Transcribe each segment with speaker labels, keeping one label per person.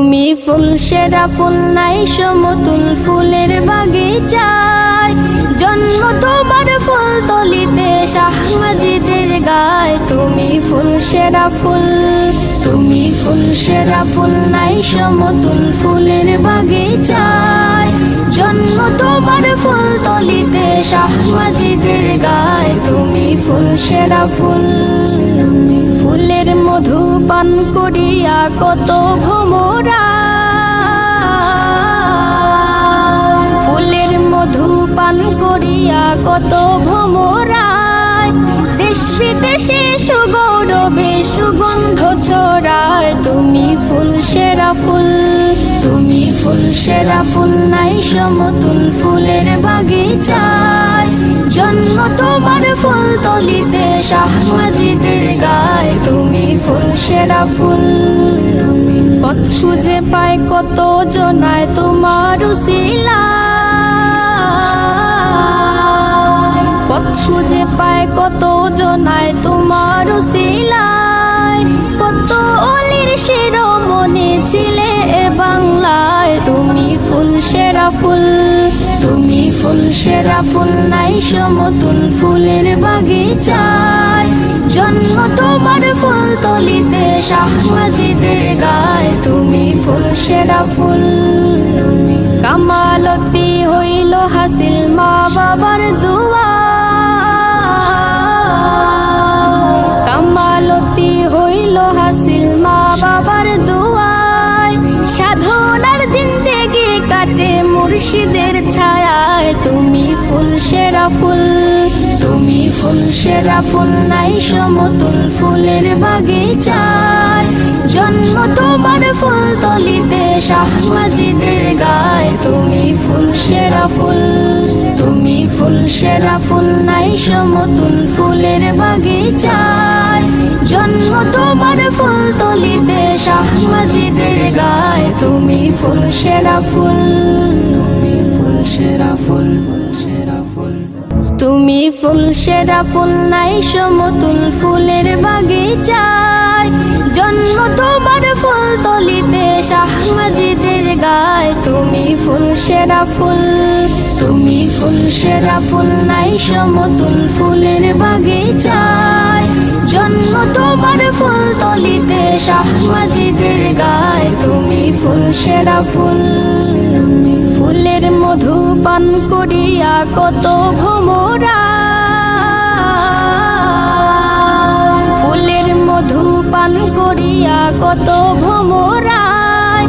Speaker 1: তুমি ফুল সেরা ফুল নাই সমতুল ফুলের বাগিচায়, জন্ম তোমার ফুল তলিতে শাহ মাজিদের গায়। তুমি ফুল সেরা ফুল, তুমি ফুল সেরা ফুল নাই সমতুল ফুলের বাগিচায়, জন্ম তোমার ফুল তলিতে শাহ মাজিদের গায়। তুমি ফুল সেরা ফুল, ফুলের মধু পান করিয়া কত ভ্রমরা, ফুলের মধু পান করিয়া কত ভ্রমরায়, দেশ বিদেশে সুগৌরবে সুগন্ধ ছড়ায়। তুমি ফুল সেরা ফুল, তুমি ফুল সেরা ফুল নাই সমতুল ফুলের বাগিচায়, জন্ম তোমার ফুল তলিতে শাহ মাজিদের গায়। তুমি ফুল সেরা ফুল, পথ খুঁজে পায় কত জনায় তোমার উসিলায়, পথ খুঁজে পায় কত জনায় তোমার উসিলায়, কত অলির শিরোমণি ছিলে এ বাংলায়। তুমি ফুল সেরা ফুল, তুমি ফুল সেরা ফুল নাই সমতুল ফুলের বাগিচায়, জন্ম তোমার ফুল তলিতে শাহ মাজিদের গায়। তুমি ফুল সেরা ফুল, কামালতি হইল হাসিল মা বাবার দুয়া, কামালতি হইল হাসিল মা বাবার দুয়ায়, সাধনার জিন্দেগি কাটে মুর্শিদের ছায়ায়। তুমি ফুল সেরা ফুল, তুমি ফুল সেরা ফুল নাই সমতুল ফুলের বাগিচায়, জন্ম তোমার ফুল তলিতে শাহ মাজিদের গায়। তুমি ফুল সেরা ফুল, তুমি ফুল সেরা ফুল নাই সমতুল ফুলের বাগিচায়, জন্ম তোমার ফুল তলিতে শাহ মাজিদের গায়। তুমি ফুল সেরা ফুল, তুমি ফুল সেরা ফুল, সেরা ফুল। তুমি ফুল সেরা ফুল নাই সমতুল ফুলের বাগিচায়, জন্ম তোমার ফুল তলিতে শাহ মাজিদের গায়। তুমি ফুল সেরা ফুল, তুমি ফুল সেরা ফুল নাই সমতুল ফুলের বাগিচায়, জন্ম তোমার ফুল তলিতে শাহ মাজিদের গায়। তুমি ফুল সেরা ফুল, ফুলের মধু পান করিয়া কত ভ্রমরা, ফুলের মধু পান করিয়া কত ভ্রমরায়,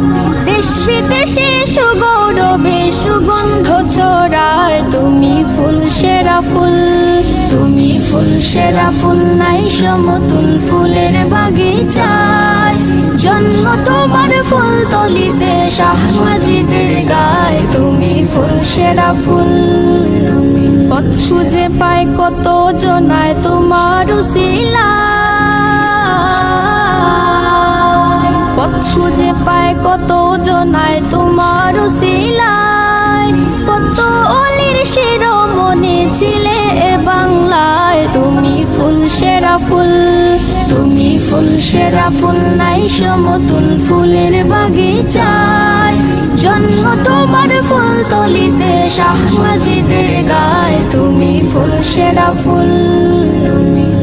Speaker 1: দেশ বিদেশে সুগৌরবে সুগন্ধ ছড়ায়। তুমি ফুল সেরা ফুল, তুমি ফুল সেরা ফুল নাই সমতুল ফুলের বাগিচায়, জন্ম তোমার ফুল তলিতে শাহ মাজিদের গায়। তুমি ফুল সেরা ফুল, পথ খুঁজে পায় কত জনায় তোমার উসিলায়, পথ খুঁজে পায় কত জনায় তোমার উসিলায়, কত অলির শিরোমণি ছিলে এ বাংলায়। তুমি ফুল সেরা ফুল, তুমি ফুল সেরা ফুল নাই সমতুল ফুলের বাগিচায়, জন্ম তোমার ফুল তলিতে শাহ মাজিদের গায়। তুমি ফুল সেরা ফুল,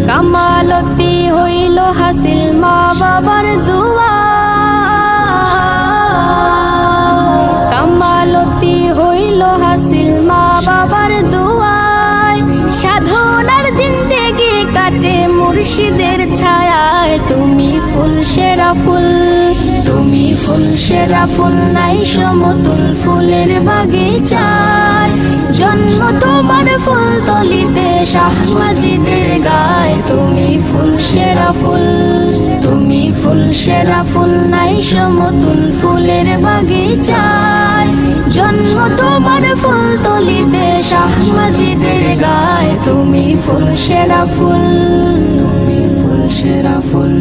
Speaker 1: কামালতি হইল হাসিল মা বাবার দুয়া, কামালতি হইল হাসিল মা বাবার দুয়ায়, সাধনার জিন্দেগি কাটে মুর্শিদের ছায়ায়। তুমি ফুল সেরা ফুল, তুমি ফুল সেরা ফুল নাই সমতুল ফুলের বাগিচায়, জন্ম তোমার ফুল তলিতে শাহ মাজিদের গায়। তুমি ফুল সেরা ফুল, তুমি ফুল সেরা ফুল নাই সমতুল ফুলের বাগিচায়, জন্ম তোমার ফুল তলিতে শাহ মাজিদের গায়। তুমি ফুল সেরা ফুল, তুমি ফুল সেরা ফুল।